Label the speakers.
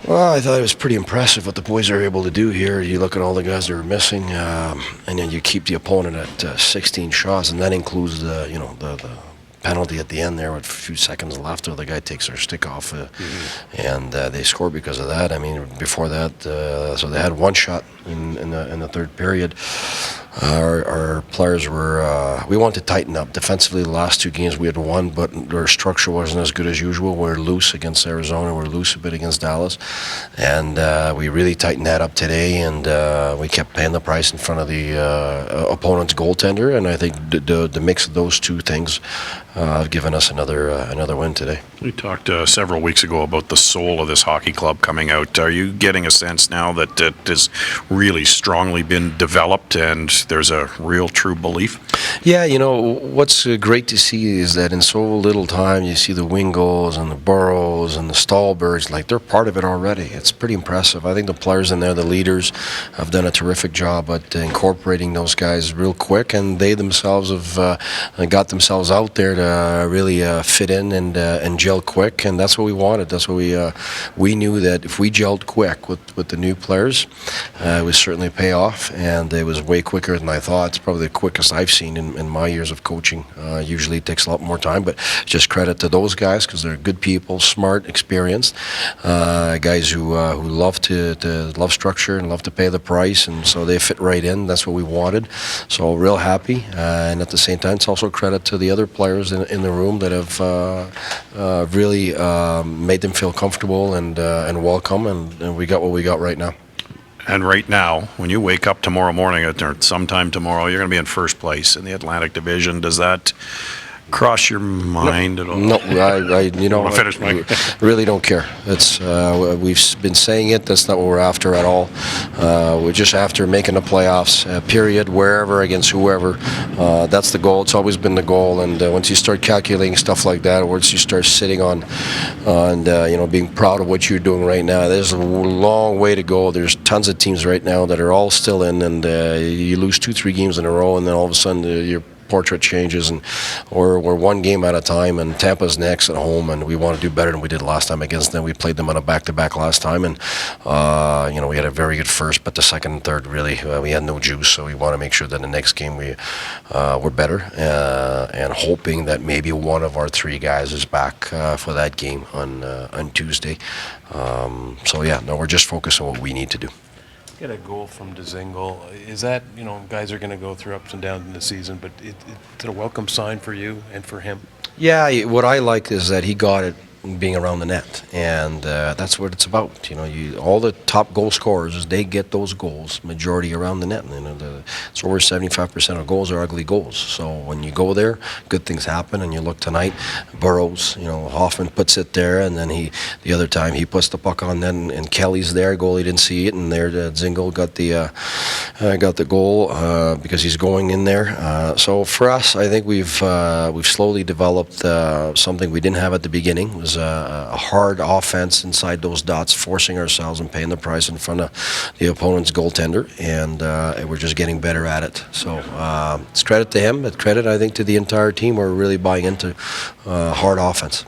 Speaker 1: Well, I thought it was pretty impressive what the boys are able to do here. You look at all the guys that are missing, and then you keep the opponent at 16 shots, and that includes the penalty at the end there with a few seconds left, or the guy takes their stick off, and they score because of that. I mean, before that, so they had one shot in the third period. Our players were, we wanted to tighten up. Defensively, the last two games we had won, but our structure wasn't as good as usual. We're loose against Arizona, we're loose a bit against Dallas, and we really tightened that up today, and we kept paying the price in front of the opponent's goaltender, and I think the mix of those two things have given us another win today.
Speaker 2: We talked several weeks ago about the soul of this hockey club coming out. Are you getting a sense now that it has really strongly been developed and there's a real true belief?
Speaker 1: Yeah, what's great to see is that in so little time you see the Wingles and the Burrows and the Stallbergs, like they're part of it already. It's pretty impressive. I think the players in there, the leaders, have done a terrific job at incorporating those guys real quick, and they themselves have got themselves out there to really fit in and gel quick, and that's what we wanted. That's what we knew that if we gelled quick with the new players, it would certainly pay off, and it was way quicker than I thought. It's probably the quickest I've seen in my years of coaching. Usually it takes a lot more time, but just credit to those guys because they're good people, smart, experienced, guys who love to love structure and love to pay the price, and so they fit right in. That's what we wanted. So real happy, and at the same time, it's also credit to the other players in the room that have really made them feel comfortable and welcome, and we got what we got right now.
Speaker 2: And right now, when you wake up tomorrow morning or sometime tomorrow, you're going to be in first place in the Atlantic Division. Does that cross your mind at all?
Speaker 1: No, I really don't care. It's we've been saying it. That's not what we're after at all. We're just after making the playoffs. Period. Wherever against whoever. That's the goal. It's always been the goal. And once you start calculating stuff like that, once you start sitting on being proud of what you're doing right now, there's a long way to go. There's tons of teams right now that are all still in, and you lose 2-3 games in a row, and then all of a sudden you're portrait changes, and we're one game at a time, and Tampa's next at home, and we want to do better than we did last time against them. We played them on a back-to-back last time, and we had a very good first, but the second and third really we had no juice, so we want to make sure that the next game we're better, and hoping that maybe one of our three guys is back for that game on Tuesday. We're just focused on what we need to do.
Speaker 3: Get a goal from Dzingel. Is that, guys are going to go through ups and downs in the season, but it's a welcome sign for you and for him?
Speaker 1: Yeah, what I like is that he got it being around the net, and that's what it's about. All the top goal scorers, they get those goals, majority around the net. It's over 75% of goals are ugly goals. So when you go there, good things happen. And you look tonight, Burrows, Hoffman puts it there, and then the other time he puts the puck on net, and Kelly's there. Goalie didn't see it, and there Dzingel got the goal because he's going in there. So for us, I think we've slowly developed something we didn't have at the beginning. It was a hard offense inside those dots, forcing ourselves and paying the price in front of the opponent's goaltender, and we're just getting better at it. So it's credit to him, but credit, I think, to the entire team. We're really buying into hard offense.